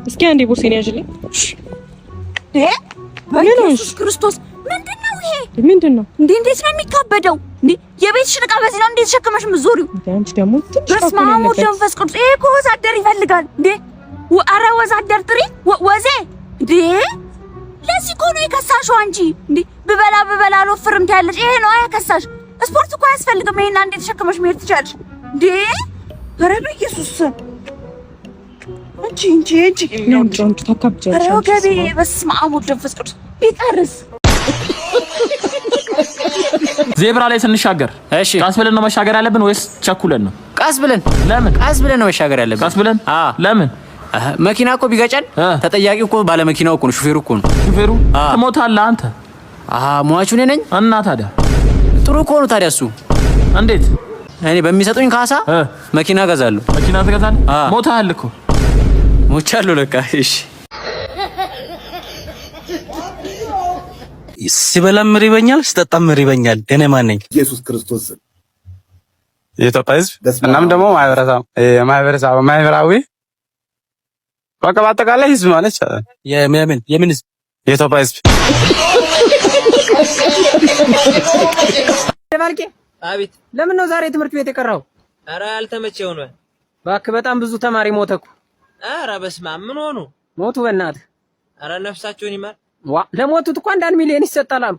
እስኪ አንዴ ቦርሴን ያዥልኝ። በኢየሱስ ክርስቶስ ምንድነው ይሄ? ምንድነው እንዴት ነው የሚካበደው? የቤትሽ ዕቃ በዚህ ነው እንዴት ተሸክመሽ የምትዞሪው? አንቺ ደግሞ በስመ አብ ወወልድ ወመንፈስ ቅዱስ። ይሄ እኮ ወዛደር ይፈልጋል እንዴ! ኧረ ወዛደር ጥሪ ወዜ እንዴ! ለዚህ እኮ ነው የከሳሽው አንቺ እንዴ! ብበላ አልወፍርም ትያለሽ። ይሄ ነው ያከሳሽ። ስፖርት እኮ አያስፈልግም። ይሄን አንዴ ተሸክመሽ መሄድ ትችያለሽ እንዴ! ኧረ በኢየሱስ አንቺ ተካብጃለሽ። ኧረ ገቢ በስመ አብ ወወልድ ወመንፈስ ቅዱስ ቢጠርስ ዜብራ ላይ ስንሻገር እሺ ቀስ ብለን ነው መሻገር ያለብን ወይስ ቸኩለን ነው? ቀስ ብለን። ለምን ቀስ ብለን ነው መሻገር ያለብን? ቀስ ብለን ለምን? መኪና እኮ ቢገጨን ተጠያቂው እኮ ባለ መኪናው እኮ ነው፣ ሹፌሩ እኮ ነው። ሹፌሩ ትሞታለህ አንተ። ሟቹ እኔ ነኝ እና ታዲያ ጥሩ እኮ ነው። ታዲያ እሱ እንዴት? እኔ በሚሰጡኝ ካሳ መኪና ገዛለሁ። መኪና ትገዛለህ? ሞታል እኮ። ሞቻለሁ ለካ። እሺ ሲበላም ይበኛል፣ ሲጠጣም ይበኛል። እኔ ማን ነኝ? ኢየሱስ ክርስቶስ የኢትዮጵያ ሕዝብ እናም ደግሞ ማህበራዊ በቃ በአጠቃላይ ሕዝብ ማለት የምን ሕዝብ? የኢትዮጵያ ሕዝብ። ደባልቄ አቤት። ለምን ነው ዛሬ ትምህርት ቤት የቀረው? ኧረ አልተመቸው ነው። እባክህ በጣም ብዙ ተማሪ ሞተ እኮ። ኧረ በስመ አብ ምን ሆኑ? ሞቱ በእናትህ። ኧረ ነፍሳቸውን ይማር። ለሞቱት እኮ 1 ሚሊዮን ይሰጣል አሉ።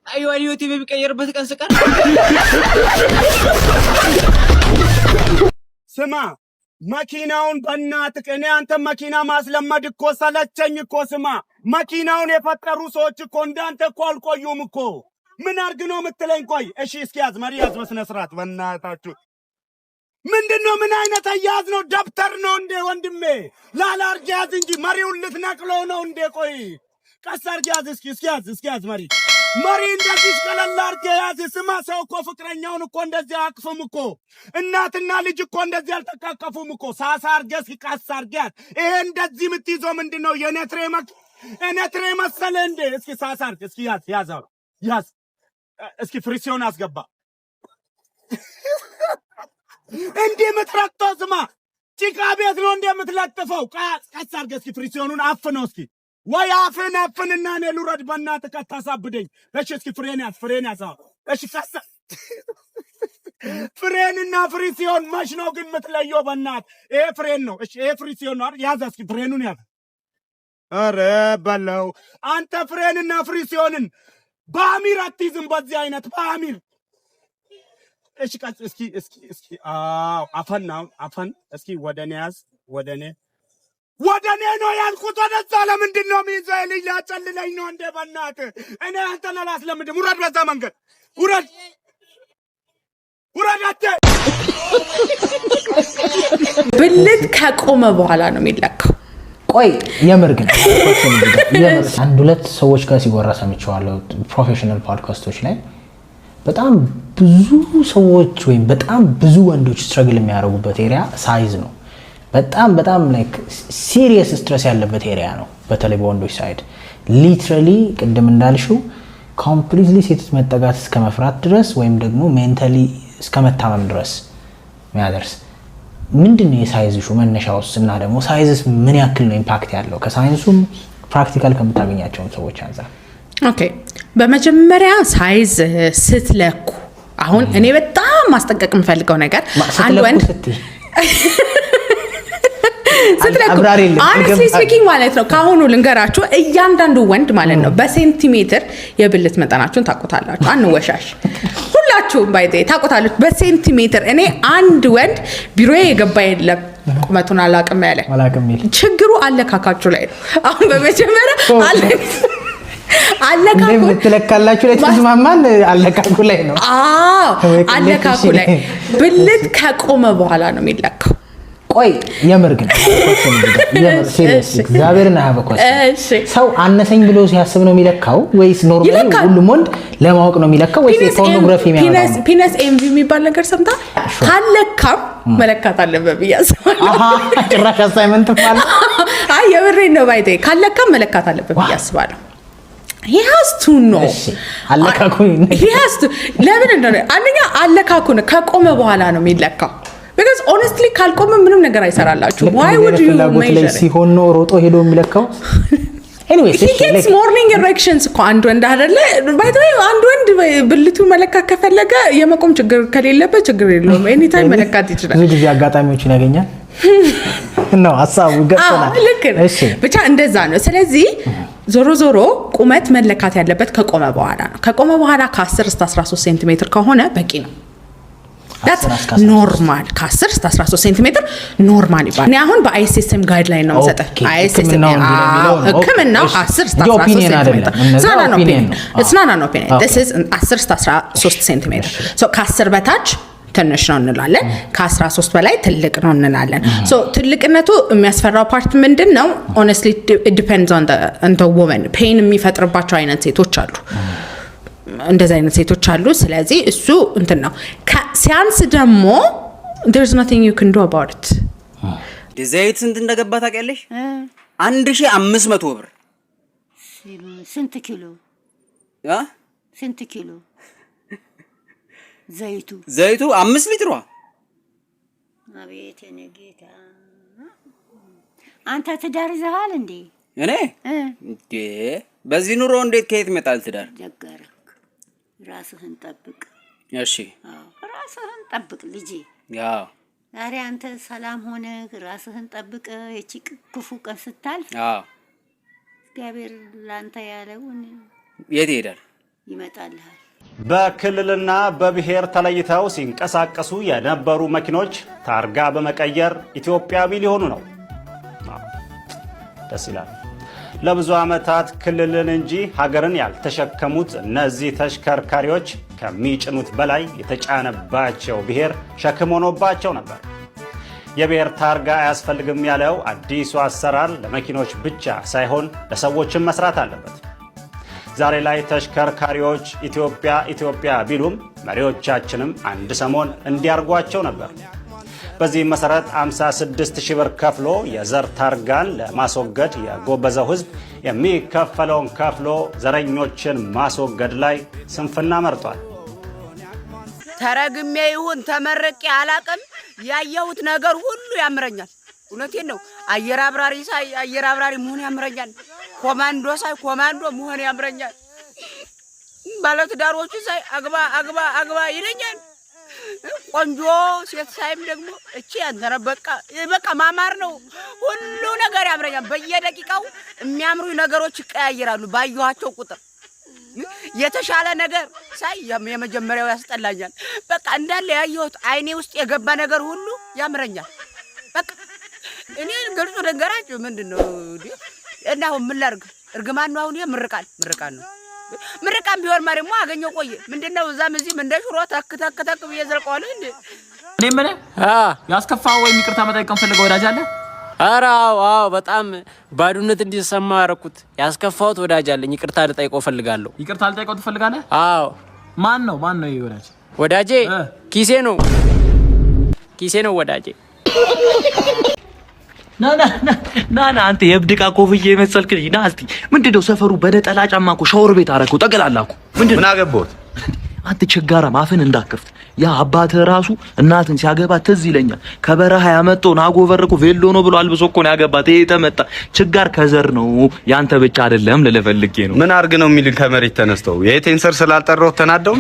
አይዋ ህይወቴ በሚቀየርበት ቀን ስቀር ስማ መኪናውን በእናትህ እኔ አንተ መኪና ማስለመድ እኮ ሰለቸኝ እኮ። ስማ መኪናውን የፈጠሩ ሰዎች እኮ እንዳንተ እኮ አልቆዩም እኮ። ምን አድርግ ነው የምትለኝ? ቆይ እሺ እስኪ ያዝ፣ መሪ ያዝ በስነ ስርዓት በእናታችሁ። ምንድነው? ምን አይነት አያያዝ ነው? ደብተር ነው እንዴ ወንድሜ? ላላ አድርግ ያዝ እንጂ መሪውን ልትነቅለው ነው እንዴ? ቆይ ቀስ አድርግ ያዝ። እስኪ ያዝ መሪ እንደዚህ ቀለል አድርግ ያዝ። ስማ ሰው እኮ ፍቅረኛውን እኮ እንደዚህ አቅፍም እኮ። እናትና ልጅ እኮ እንደዚህ አልተቃቀፉም እኮ። ሳሳ አድርግ እስኪ ቀስ አድርግ ያዝ። ይሄ እንደዚህ የምትይዘው ምንድነው? የኔትሬ መሰለ እንዴ? እስኪ ሳሳ አድርግ እስኪ ያዝ። እስኪ ፍሪሲዮን አስገባ። እንዴ የምትረግጠው? ስማ ጭቃ ቤት ነው እንዴ የምትለጥፈው? ቀስ አድርግ እስኪ ፍሪሲዮኑን አፍነው እስኪ። ወይ አፍንና እኔ ልውረድ በእናትህ ከታሳብደኝ። እሺ እስኪ ፍሬን ያዝ። እሺ ቀስ ፍሬንና ፍሪሲዮን መች ነው ግን የምትለየው? በእናትህ ይሄ ፍሬን ነው። እሺ ይሄ ፍሪሲዮን ነው አይደል? ያዝ እስኪ ፍሬኑን ያዝ። ኧረ በለው አንተ ፍሬንና ፍሪሲዮንን በአሚር አትይዝም። በዚህ አይነት በአሚር እሺ ቀስ እስኪ አፈን እስኪ ወደኔ ያዝ። ወደኔ ነው ያልኩት። ወደዛ ለምንድን ነው የሚይዘው? ልጅ ላጨልለኝ ነው እንዴ? በእናትህ እኔ አንተን አላስለምድም። ውረድ፣ በዛ መንገድ ውረድ። አተ ብልት ከቆመ በኋላ ነው የሚለካው። ቆይ የምር ግን አንድ ሁለት ሰዎች ጋር ሲወራ ሰምቼዋለሁ ፕሮፌሽናል ፖድካስቶች ላይ። በጣም ብዙ ሰዎች ወይም በጣም ብዙ ወንዶች ስትራግል የሚያደርጉበት ኤሪያ ሳይዝ ነው። በጣም ላይክ ሲሪየስ ስትረስ ያለበት ኤሪያ ነው። በተለይ በወንዶች ሳይድ ሊትራሊ ቅድም እንዳልሽው ኮምፕሊትሊ ሴት መጠጋት እስከ መፍራት ድረስ ወይም ደግሞ ሜንታሊ እስከ መታመም ድረስ የሚያደርስ ምንድነው የሳይዝ ኢሹ መነሻውስ? እና ደግሞ ሳይዝስ ምን ያክል ነው ኢምፓክት ያለው ከሳይንሱም ፕራክቲካል ከምታገኛቸው ሰዎች አንፃር? ኦኬ በመጀመሪያ ሳይዝ ስትለኩ አሁን እኔ በጣም ማስጠንቀቅ የምፈልገው ነገር አንድ ወንድ honestly speaking ማለት ነው ካሁኑ ልንገራችሁ እያንዳንዱ ወንድ ማለት ነው በሴንቲሜትር የብልት መጠናችሁን ታቆታላችሁ። አንወሻሽ ሁላችሁም ባይዘ ታቆታላችሁ በሴንቲሜትር። እኔ አንድ ወንድ ቢሮዬ የገባ የለም ቁመቱን አላቅም ያለ ችግሩ አለካካችሁ ላይ ነው። አሁን በመጀመሪያ አለካኩ ለተለካላችሁ ላይ ተስማማን። አለካኩ ላይ ነው። አለካኩ ላይ ብልት ከቆመ በኋላ ነው የሚለካው። ቆይ የምር ግን ሲሪየስሊ እግዚአብሔርና ያበቆስ ሰው አነሰኝ ብሎ ሲያስብ ነው የሚለካው ወይስ ኖርማሊ ሁሉም ወንድ ለማወቅ ነው የሚለካው ወይስ ፖርኖግራፊ የሚያመጣው? ፒነስ ኤምቪ የሚባል ነገር ሰምታ ካለካም መለካት አለበት ብያስባለሁ። ጭራሽ አሳይመንት ማለት አይ የምሬን ነው። ባይቴ ካለካም መለካት አለበት ብያስባለሁ። he has to know አለካኩ he has to ለምን እንደሆነ አንደኛ አለካኩ ከቆመ በኋላ ነው የሚለካው። because honestly ካልቆመ ምንም ነገር አይሰራላችሁም why would you measure ሲሆን ነው ሮጦ ሄዶ የሚለካው anyways he gets morning erections እኮ አንድ ወንድ አይደለ by the way አንድ ወንድ ብልቱ መለካት ከፈለገ የመቆም ችግር ከሌለበት ችግር የለውም anytime መለካት ይችላል ብዙ ጊዜ አጋጣሚዎችን ያገኛል ነው ሐሳቡ ገጠናል እሺ ብቻ እንደዛ ነው ስለዚህ ዞሮ ቁመት መለካት ያለበት ከቆመ በኋላ ከ10 እስከ 13 ሴንቲሜትር ከሆነ በቂ ነው that's normal ከ10 እስከ 13 ሴንቲሜትር ኖርማል ይባላል እኔ አሁን በአይሲኤስኤም ጋይድላይን ነው የምሰጠው አይሲኤስኤም ህክምናው 10 እስከ 13 ሴንቲሜትር it's not an opinion this is 10 እስከ 13 ሴንቲሜትር so ከ10 በታች ትንሽ ነው እንላለን ከ13 በላይ ትልቅ ነው እንላለን so ትልቅነቱ የሚያስፈራው ፓርት ምንድነው honestly it depends on the woman pain የሚፈጥርባቸው አይነት ሴቶች አሉ እንደዛ አይነት ሴቶች አሉ ስለዚህ እሱ እንትን ነው ሲያንስ ደግሞ there's nothing you can do about it ዘይት ስንት እንደገባ ታውቂያለሽ 1500 ብር ስንት ኪሎ ስንት ኪሎ ዘይቱ 5 ሊትሯ አቤት የኔ ጌታ አንተ ትዳር ይዘሃል እንዴ እኔ እንዴ በዚህ ኑሮ እንዴት ከየት ይመጣል ትዳር ደጋረክ ራስህን ጠብቅ እሺ ራስህን ጠብቅ ልጄ ያው ዛሬ አንተ ሰላም ሆነ ራስህን ጠብቅ እቺ ክፉ ቀን ስታልፍ እግዚአብሔር ላንተ ያለውን የት ይሄዳል ይመጣልሃል በክልልና በብሔር ተለይተው ሲንቀሳቀሱ የነበሩ መኪኖች ታርጋ በመቀየር ኢትዮጵያዊ ሊሆኑ ነው ደስ ይላል ለብዙ ዓመታት ክልልን እንጂ ሀገርን ያልተሸከሙት እነዚህ ተሽከርካሪዎች ከሚጭኑት በላይ የተጫነባቸው ብሔር ሸክም ሆኖባቸው ነበር የብሔር ታርጋ አያስፈልግም ያለው አዲሱ አሰራር ለመኪኖች ብቻ ሳይሆን ለሰዎችም መስራት አለበት ዛሬ ላይ ተሽከርካሪዎች ኢትዮጵያ ቢሉም መሪዎቻችንም አንድ ሰሞን እንዲያርጓቸው ነበር በዚህ መሰረት 56,000 ብር ከፍሎ የዘር ታርጋን ለማስወገድ የጎበዘው ህዝብ የሚከፈለውን ከፍሎ ዘረኞችን ማስወገድ ላይ ስንፍና መርጧል ተረግሜ ይሁን ተመረቄ አላቅም ያየሁት ነገር ሁሉ ያምረኛል እውነቴን ነው አየር አብራሪ ሳይ አየር አብራሪ መሆን ያምረኛል ኮማንዶ ሳይ ኮማንዶ መሆን ያምረኛል ባለትዳሮቹ ሳይ አግባ ይለኛል ቆንጆ ሴት ሳይም ደግሞ እቺ አንተረ በቃ ማማር ነው ሁሉ ነገር ያምረኛል በየደቂቃው የሚያምሩ ነገሮች ይቀያየራሉ ባየኋቸው ቁጥር የተሻለ ነገር ሳይ የመጀመሪያው ያስጠላኛል በቃ እንዳለ ያየሁት አይኔ ውስጥ የገባ ነገር ሁሉ ያምረኛል በቃ እኔ ገልጾ ነገራችሁ ምንድነው እና ምን ላርግ እርግማን ነው አሁን ምርቃን ነው ምርቃን ቢሆን ማሪሞ አገኘው ቆየ ምንድነው እዛም እዚህ ምን እንደሽሮ ተክ በየዘልቀዋል እንዴ እኔ ምን ያስከፋው ወይ ይቅርታ መጠየቅ ፈልገው ወዳጅ አለ ኧረ አዎ በጣም ባዱነት እንዲሰማ ያረኩት ያስከፋውት ወዳጅ አለኝ ይቅርታ ልጠይቀው ፈልጋለሁ ይቅርታ ልጠይቀው ትፈልጋለህ አዎ ማን ነው ይሄ ወዳጄ ኪሴ ነው ወዳጄ ና አንተ የብድቃ ኮፍዬ መሰልክ ና እስቲ ምንድነው ሰፈሩ በነጠላ ጫማ እኮ ሻወር ቤት አረኩ ጠቅላላኩ ምን አገባሁት አንተ ቸጋራ ማፈን እንዳከፍት ያ አባተ ራሱ እናትን ሲያገባ ትዝ ይለኛል ከበረሃ ያመጣው ናጎቨርኩ ቬሎ ነው ብሎ አልብሶ እኮ ነው ያገባት ተመጣ ችጋር ከዘር ነው ያንተ ብቻ አይደለም ለለፈልጌ ነው ምን አርግ ነው የሚል ከመሬት ተነስተው የቴንሰር ስላልጠራው ተናደው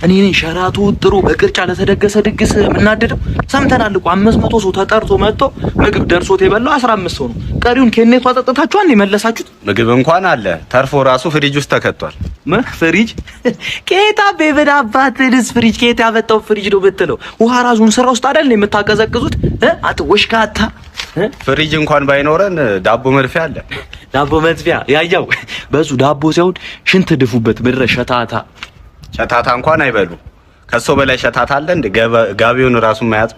እኔ ሸራቱ ጥሩ በቅርጫ ለተደገሰ ድግስ ምናደደው ሰምተናል እኮ 500 ሰው ተጠርቶ መጥቶ ምግብ ደርሶት የበላው 15 ሰው ነው ቀሪውን ከኔቷ አጠጣታችኋል የመለሳችሁት ምግብ እንኳን አለ ተርፎ ራሱ ፍሪጅ ውስጥ ተከቷል ፍሪጅ ኬታ በበዳባት ልስ ፍሪጅ ኬታ ያመጣው ፍሪጅ ነው ብትለው ውሃ ራሱን ስራ ውስጥ አይደል የምታቀዘቅዙት አትወሽካታ ፍሪጅ እንኳን ባይኖረን ዳቦ መድፊያ አለ ዳቦ መድፊያ ያያው በሱ ዳቦ ሳይሆን ሽንት ድፉበት ብረ ሸታታ እንኳን አይበሉ ከሶ በላይ ሸታታ አለ እንደ ጋቢውን ራሱን ማያጥ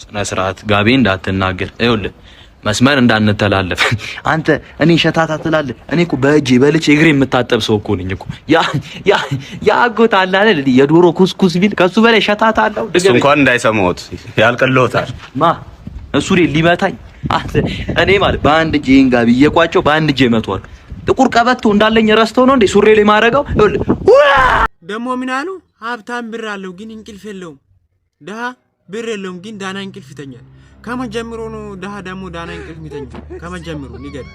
ስነ ስርዓት ጋቢ እንዳትናገር ይኸውልህ መስመር እንዳንተላለፍ አንተ እኔ ሸታታ ትላለህ እኔ እኮ በእጄ በልቼ እግሬ የምታጠብ ሰው እኮ ነኝ እኮ ያ አጎት አለ አይደል የዶሮ ኩስኩስ ቢል ከሱ በላይ ሸታታ አለው እሱ እንኳን እንዳይሰማውት ያልቀለውታል እሱ ሊመታኝ እኔ ማለት በአንድ እጄ ጋቢ እየቋጨው በአንድ እጄ መቷል ጥቁር ቀበቶ እንዳለኝ ረስተው ነው እንዴ ሱሬ ላይ ማረጋው ደሞ ምን አሉ ሀብታም ብር አለው ግን እንቅልፍ የለውም ደሃ ብር የለውም ግን ዳና እንቅልፍ ይተኛል። ከመጀመሩ ነው ደሃ ደግሞ ዳና እንቅልፍ ይተኛል። ከመጀመሩ ንገር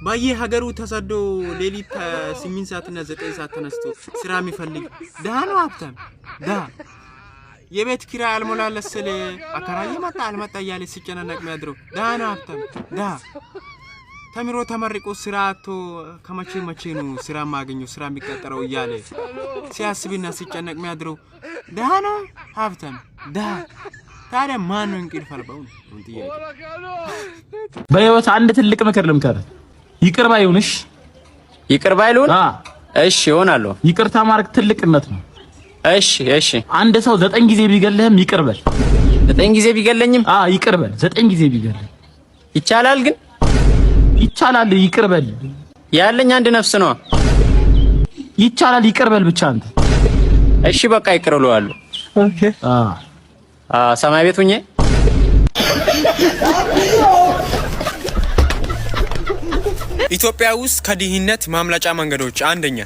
በየሀገሩ ተሰዶ ሌሊት 8 ሰዓትና 9 ሰዓት ተነስቶ ስራ የሚፈልግ ደሃ ነው ሀብታም? ደሃ የቤት ኪራይ አልሞላለት ስለ አከራይ መጣ አልመጣ እያለ ሲጨናነቅ የሚያድረው ደሃ ነው ሀብታም? ደሃ ተምሮ ተመርቆ ስራ አጥቶ ከመቼ ነው ስራ ማገኘው ስራ የሚቀጠረው እያለ ሲያስብና ሲጨነቅ የሚያድረው ደሃ ነው ሀብታም? ደሃ ታዲያ ማን ነው እንቅልፍ አልባው ነው? በህይወት አንድ ትልቅ ምክር ልምከር። ይቅር ባይሆንሽ ይቅር ባይሉን እሺ ይሆናል። ይቅርታ ማድረግ ትልቅነት ነው። እሺ አንድ ሰው 9 ጊዜ ቢገልህም ይቅር በል። 9 ጊዜ ቢገለኝም ይቅር በል። 9 ጊዜ ቢገልህ ይቻላል? ግን ይቻላል። ይቅር በል። ያለኝ አንድ ነፍስ ነው። ይቻላል። ይቅር በል ብቻ አንተ። እሺ በቃ ይቅር እለዋለሁ። ኦኬ። ሰማይ ቤት ሁኜ ኢትዮጵያ ውስጥ ከድህነት ማምለጫ መንገዶች አንደኛ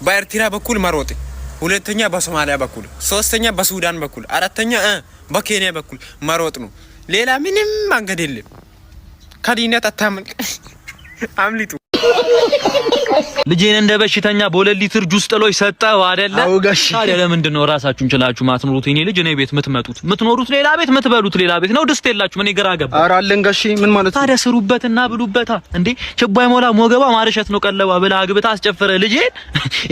በኤርትራ በኩል መሮጥ፣ ሁለተኛ በሶማሊያ በኩል፣ ሶስተኛ በሱዳን በኩል፣ አራተኛ በኬንያ በኩል መሮጥ ነው። ሌላ ምንም መንገድ የለም። ከድህነት አታምልጥ፣ አምልጡ። ልጄን እንደ በሽተኛ በ2 ሊትር ጁስ ጥሎኝ ሰጠው አይደለ? ታዲያ ለምንድን ነው ራሳችሁን ችላችሁ ማትኖሩት? እኔ ልጅ እኔ ቤት ምትኖሩት ሌላ ቤት ምትበሉት ሌላ ቤት ነው። ድስት የላችሁም። እኔ ግራ ገባ። ኧረ አለን ጋሼ ምን ማለት ነው? ታዲያ ስሩበትና ብሉበታ እንዴ። ችቦ አይሞላ ሞገባ ማርሸት ነው ቀለባ ብላ አግብታ አስጨፈረ ልጄን።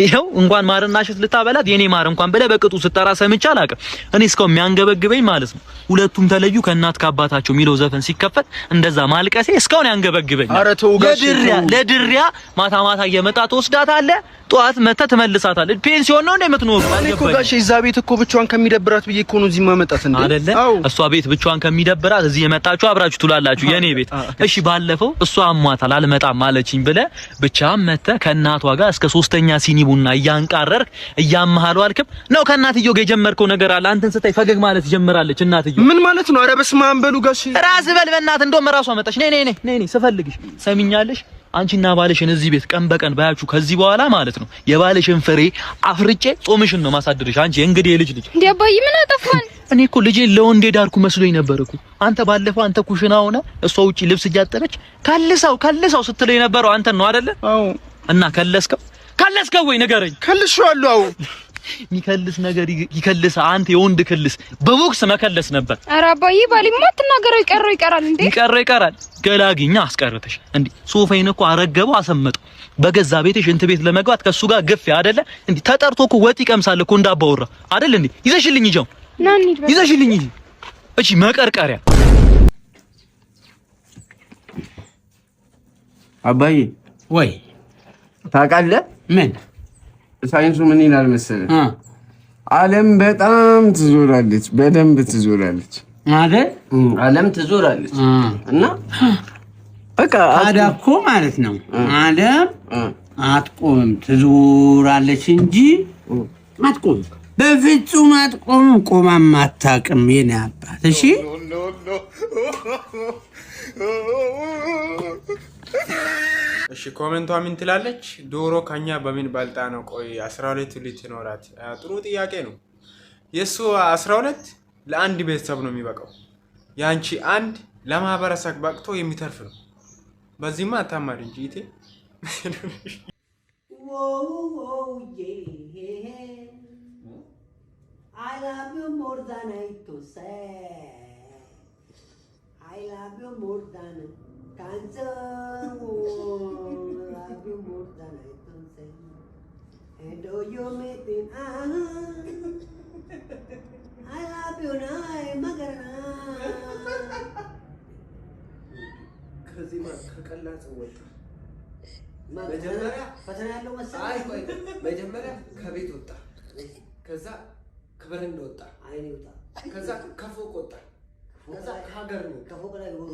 ይኸው እንኳን ማርና እሸት ልታበላት የኔ ማር እንኳን ብለህ በቅጡ ስትጠራ ሰምቼ አላውቅም። እኔ እስካሁን የሚያንገበግበኝ ማለት ነው ሁለቱም ተለዩ ከእናት ከአባታቸው የሚለው ዘፈን ሲከፈት እንደዛ ማልቀሴ እስካሁን ያንገበግበኝ። ኧረ ተው ጋሼ ለድሪያ ማታ እየመጣ ተወስዳታለህ፣ ጧት መተህ ትመልሳታለህ። ፔንሲዮን ነው እንደምትኖር እኔ እኮ ጋሼ እዛ ቤት እኮ ብቻዋን ከሚደብራት ብዬ እኮ ነው እዚህ ማመጣት እንዴ አይደለ? እሷ ቤት ብቻዋን ከሚደብራት እዚህ የመጣችሁ አብራችሁ ትውላላችሁ የኔ ቤት። እሺ ባለፈው እሷ አሟታል አልመጣም አለችኝ ብለህ ብቻህን መተህ ከእናቷ ጋር እስከ 3ኛ ሲኒ ቡና እያንቃረርክ እያመሃሉ አልክም ነው። ከእናትየው ጋር የጀመርከው ነገር አለ። አንተን ስታይ ፈገግ ማለት ጀምራለች እናትየው። ምን ማለት ነው? ኧረ በስመ አብ በሉ ጋሼ። ራስ በል በእናትህ። እንደውም ራሷ መጣች። ነይ ስፈልግሽ ሰሚኛለሽ። አንቺና ባልሽን እዚህ ቤት ቀን በቀን ባያችሁ ከዚህ በኋላ ማለት ነው የባልሽን ፍሬ አፍርጬ ጾምሽን ነው ማሳደርሽ። አንቺ እንግዲህ ልጅ እንዴ አባዬ ምን አጠፋን? እኔ እኮ ልጄን ለወንዴ ዳርኩ መስሎኝ ነበር እኮ። አንተ ባለፈው አንተ ኩሽና ሆነ እሷ ውጪ ልብስ እያጠበች ካልሳው ስትለኝ ነበረው አንተን ነው አይደለ? አዎ። እና ከለስከው ወይ ንገረኝ። ከልሽዋለሁ። አዎ። ሚከልስ ነገር ይከልስ። አንተ የወንድ ክልስ በቦክስ መከለስ ነበር። ኧረ አባዬ ባሊማ ተናገረው ይቀራል እንዴ? ይቀራል። ገላግኛ አስቀርተሽ እንዴ ሶፋዬን እኮ አረገበው አሰመጠው። በገዛ ቤትሽ እንት ቤት ለመግባት ከሱ ጋር ግፍ አይደለ እንዴ? ተጠርቶ እኮ ወጥ ይቀምሳል እኮ እንዳባወራ አይደል እንዴ? ይዘሽልኝ ይጀው ይዘሽልኝ ይጂ። እሺ መቀርቀሪያ አባዬ ወይ ታውቃለህ ምን ሳይንሱ ምን ይላል መሰለህ? ዓለም በጣም ትዞራለች፣ በደንብ ትዞራለች አይደል? ዓለም ትዞራለች እና በቃ ታዲያ እኮ ማለት ነው ዓለም አትቆምም፣ ትዞራለች እንጂ አትቆምም። በፍጹም አትቆምም። ቆማም አታውቅም የኔ አባት። እሺ እሺ ኮሜንቷ ምን ትላለች? ዶሮ ከኛ በምን በልጣ ነው? ቆይ 12 ልትኖራት? ጥሩ ጥያቄ ነው። የሱ 12 ለአንድ ቤተሰብ ነው የሚበቃው። ያንቺ አንድ ለማህበረሰብ በቅቶ የሚተርፍ ነው። በዚህማ አታማሪ እንጂ ኢቴ I love you more than I to say. I love you more than cancer. I love you more than I to say. And do you meet in I love you now, Magana. ከዚህ ከቀላጽ ወጣ መጀመሪያ ፈተና ያለው መሰለኝ። አይ ቆይ መጀመሪያ ከቤት ወጣ፣ ከዛ ከበረንዳ ወጣ፣ አይኔ ወጣ፣ ከዛ ከፎቅ ወጣ፣ ከዛ ከሀገር ነው። ከፎቅ ላይ ሆኖ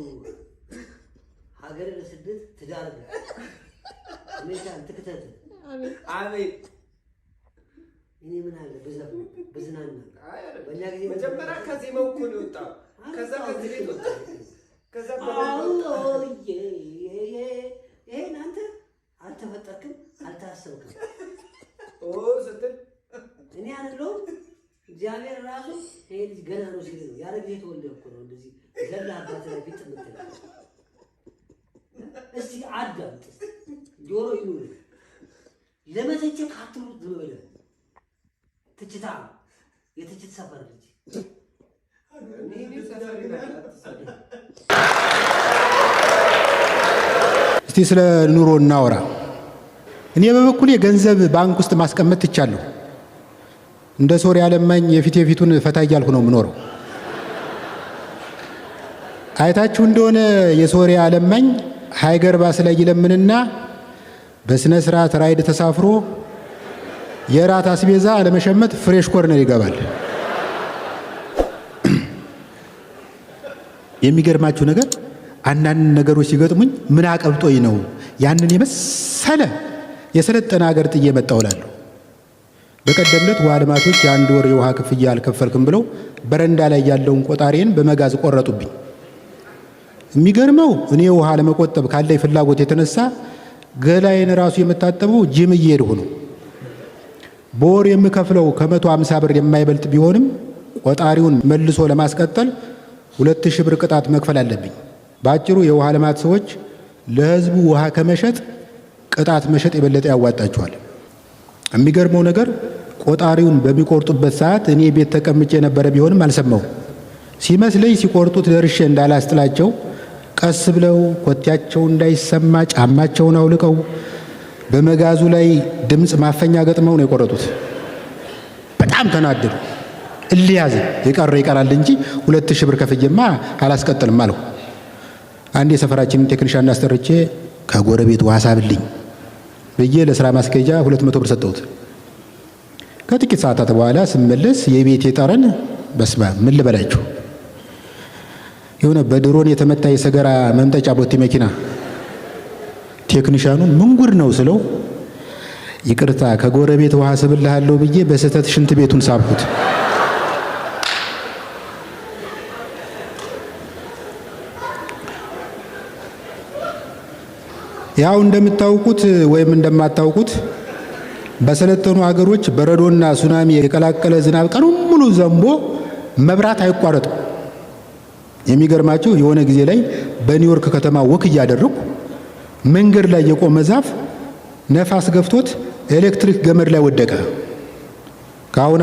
ሀገር ለስደት ትዳር ነው። ሜታን ትክተት አቤት እኔ ምን አለ በዝናና በእኛ ጊዜ መጀመሪያ ከዚህ መውኩ ነው ወጣ፣ ከዛ ከዚህ ቤት ወጣ፣ ከዛ በረንዳ ወጣ። ይሄን አንተ አልተፈጠርክም፣ አልታሰብክም። ስትል እኔ አይደለሁም እግዚአብሔር ራሱ ይሄ ልጅ ገና ነው ሲል ነው ያለ ጊዜ ተወልደ እኮ ነው እንደዚህ ዘላ አባት ላይ ቢጥ ምትለው። እስቲ አዳምጥ ጆሮ ይኑር ለመተቸት አትሩት ዝም ብለህ ትችታ የትችት ሰፈር ልጅ እስቲ ስለ ኑሮ እናወራ። እኔ በበኩሌ ገንዘብ ባንክ ውስጥ ማስቀመጥ ትቻለሁ። እንደ ሶሪያ ለማኝ የፊቱን ፈታ እያልኩ ነው የምኖረው። አይታችሁ እንደሆነ የሶሪያ ለማኝ ሃይገር ባስ ላይ ይለምንና በስነ ስርዓት ራይድ ተሳፍሮ የራት አስቤዛ ለመሸመት ፍሬሽ ኮርነር ይገባል። የሚገርማችሁ ነገር አንዳንድ ነገሮች ሲገጥሙኝ ምን አቀብጦኝ ነው ያንን የመሰለ የሰለጠነ ሀገር ጥዬ መጣሁ እላለሁ። በቀደም ዕለት ውሃ ልማቶች የአንድ ወር የውሃ ክፍያ አልከፈልክም ብለው በረንዳ ላይ ያለውን ቆጣሪን በመጋዝ ቆረጡብኝ። የሚገርመው እኔ ውሃ ለመቆጠብ ካለኝ ፍላጎት የተነሳ ገላዬን ራሱ የምታጠበው ጂም እየሄድኩ ነው። በወር የምከፍለው ከ150 ብር የማይበልጥ ቢሆንም ቆጣሪውን መልሶ ለማስቀጠል 2000 ብር ቅጣት መክፈል አለብኝ። በአጭሩ የውሃ ልማት ሰዎች ለህዝቡ ውሃ ከመሸጥ ቅጣት መሸጥ የበለጠ ያዋጣቸዋል። የሚገርመው ነገር ቆጣሪውን በሚቆርጡበት ሰዓት እኔ ቤት ተቀምጬ የነበረ ቢሆንም አልሰማሁም። ሲመስለኝ ሲቆርጡት ደርሼ እንዳላስጥላቸው ቀስ ብለው ኮቴያቸው እንዳይሰማ ጫማቸውን አውልቀው በመጋዙ ላይ ድምፅ ማፈኛ ገጥመው ነው የቆረጡት። በጣም ተናደዱ። እልያዝ የቀረ ይቀራል እንጂ 2000 ብር ከፍዬማ አላስቀጥልም አለው። አንድ የሰፈራችንን ቴክኒሻን አስጠርቼ ከጎረቤት ዋሳብልኝ ብዬ ለስራ ማስኬጃ 200 ብር ሰጠሁት። ከጥቂት ሰዓታት በኋላ ስመለስ የቤቴ ጠረን በስማ ምን ልበላችሁ የሆነ በድሮን የተመታ የሰገራ መምጠጫ ቦቴ መኪና። ቴክኒሻኑን ምን ጉድ ነው ስለው ይቅርታ ከጎረቤት ውሃ ስብልሃለሁ ብዬ በስህተት ሽንት ቤቱን ሳብኩት። ያው እንደምታውቁት ወይም እንደማታውቁት በሰለጠኑ ሀገሮች በረዶና ሱናሚ የቀላቀለ ዝናብ ቀኑን ሙሉ ዘንቦ መብራት አይቋረጥም። የሚገርማችሁ የሆነ ጊዜ ላይ በኒውዮርክ ከተማ ወክ እያደረኩ መንገድ ላይ የቆመ ዛፍ ነፋስ ገፍቶት ኤሌክትሪክ ገመድ ላይ ወደቀ።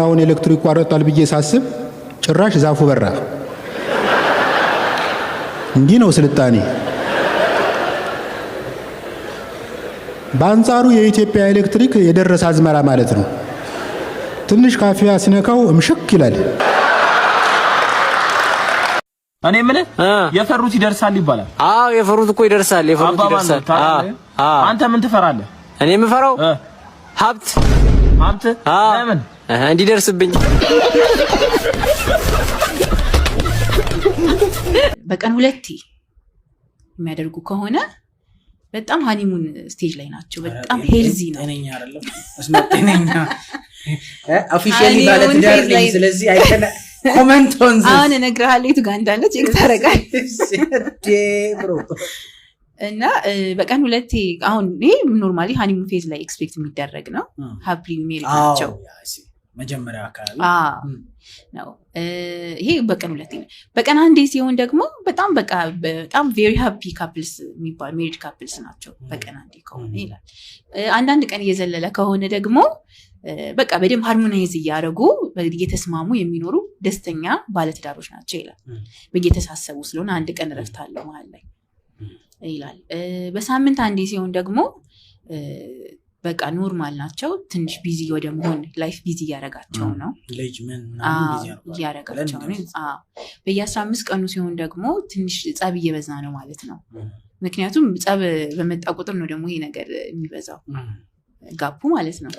አሁን ኤሌክትሪክ ይቋረጣል ብዬ ሳስብ ጭራሽ ዛፉ በራ። እንዲህ ነው ስልጣኔ። በአንጻሩ የኢትዮጵያ ኤሌክትሪክ የደረሰ አዝመራ ማለት ነው። ትንሽ ካፊያ ሲነካው እምሽክ ይላል። እኔ የምልህ የፈሩት ይደርሳል ይባላል። አዎ የፈሩት እኮ ይደርሳል። የፈሩት ይደርሳል። አንተ ምን ትፈራለህ? እኔ የምፈራው ሀብት። ለምን እንዲደርስብኝ። በቀን 2 የሚያደርጉ ከሆነ በጣም ሃኒሙን ስቴጅ ላይ ናቸው። በጣም ሄልዚ ነው። ጤነኛ አይደለም ጤነኛ ኦፊሻሊ ባለት ዳር ላይ ስለዚህ አይከነ ኮሜንት ኦን ዚስ አሁን እነግርሃለሁ የቱ ጋር እንዳለ ቼክ ታረጋለህ ብሮ እና በቀን 2 አሁን ይሄ ኖርማሊ ሃኒሙን ፌዝ ላይ ኤክስፔክት የሚደረግ ነው። ሃፕሊ ሜሪ ናቸው መጀመሪያ አካባቢ ነው። ይሄ በቀን 2 ነው። በቀን 1 ሲሆን ደግሞ በጣም ቬሪ ሃፒ ካፕልስ የሚባል ሜሪድ ካፕልስ ናቸው። በቀን 1 ከሆነ ይላል። አንዳንድ ቀን እየዘለለ ከሆነ ደግሞ በቃ በደንብ ሃርሞናይዝ እያደረጉ እየተስማሙ የሚኖሩ ደስተኛ ባለትዳሮች ናቸው ይላል። በየተሳሰቡ ስለሆነ አንድ ቀን እረፍት አለው መሀል ላይ ይላል። በሳምንት 1 ሲሆን ደግሞ በቃ ኖርማል ናቸው። ትንሽ ቢዚ ወደ መሆን ላይፍ ቢዚ እያረጋቸው ነው እያረጋቸው ነው። በየ15 ቀኑ ሲሆን ደግሞ ትንሽ ጸብ እየበዛ ነው ማለት ነው። ምክንያቱም ጸብ በመጣ ቁጥር ነው ደግሞ ይሄ ነገር የሚበዛው ጋፑ ማለት ነው።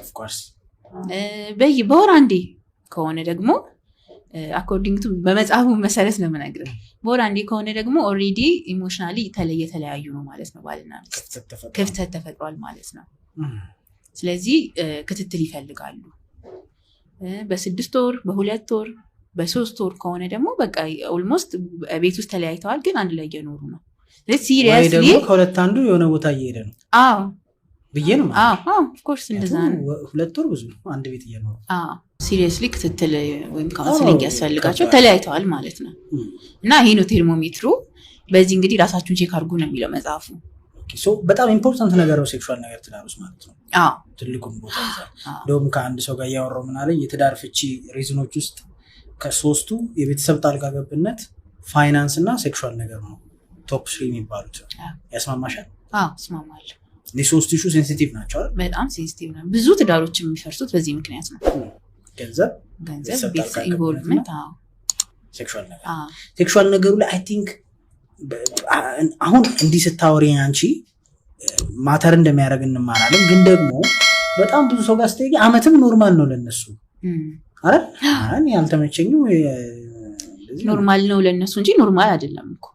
በወር 1 ከሆነ ደግሞ አኮርዲንግ ቱ በመጽሐፉ መሰረት ነው የምነግርህ። በወር 1 ከሆነ ደግሞ ኦልሬዲ ኢሞሽናሊ የተለያዩ ነው ማለት ነው። ባልና ሚስት ክፍተት ተፈጥሯል ማለት ነው። ስለዚህ ክትትል ይፈልጋሉ። በ6 ወር፣ በ2 ወር፣ በ3 ወር ከሆነ ደግሞ በቃ ኦልሞስት ቤት ውስጥ ተለያይተዋል፣ ግን አንድ ላይ እየኖሩ ነው። ስለዚህ ሲሪየስሊ ወይ ደግሞ ከሁለት አንዱ የሆነ ቦታ እየሄደ ነው። አዎ ብዬ ነው። ኦፍ ኮርስ እንደዛ ነው። 2 ወር ብዙ ነው አንድ ቤት እየኖሩ። ሲሪየስሊ ክትትል ወይም ካውንስሊንግ ያስፈልጋቸው ተለያይተዋል ማለት ነው። እና ይሄ ነው ቴርሞሜትሩ። በዚህ እንግዲህ ራሳችሁን ቼክ አድርጉ ነው የሚለው መጽሐፉ። ሶ በጣም ኢምፖርታንት ነገር ነው ሴክሹዋል ነገር ትዳር ውስጥ ማለት ነው። ትልቁን ቦታ ይዛል። እንደውም ከአንድ ሰው ጋር እያወራሁ ምን አለኝ የትዳር ፍቺ ሪዝኖች ውስጥ ከ3ቱ የቤተሰብ ጣልቃ ገብነት፣ ፋይናንስ እና ሴክሹዋል ነገር ነው ቶፕ 3 የሚባሉት። ያስማማሻል? እስማማለሁ። እነዚህ 3 ኢሹ ሴንሲቲቭ ናቸው አይደል? በጣም ሴንሲቲቭ ነው። ብዙ ትዳሮች የሚፈርሱት በዚህ ምክንያት ነው። ገንዘብ፣ ቤት ኢንቮልቭመንት፣ ሴክሹዋል ነገር። ሴክሹዋል ነገሩ ላይ አይ ቲንክ አሁን እንዲህ ስታወሪ አንቺ ማተር እንደሚያደርግ እንማራለን። ግን ደግሞ በጣም ብዙ ሰው ጋር ስትሄጂ አመትም ኖርማል ነው ለነሱ አይደል? አሁን ያልተመቸኝው ኖርማል ነው ለነሱ እንጂ ኖርማል አይደለም እኮ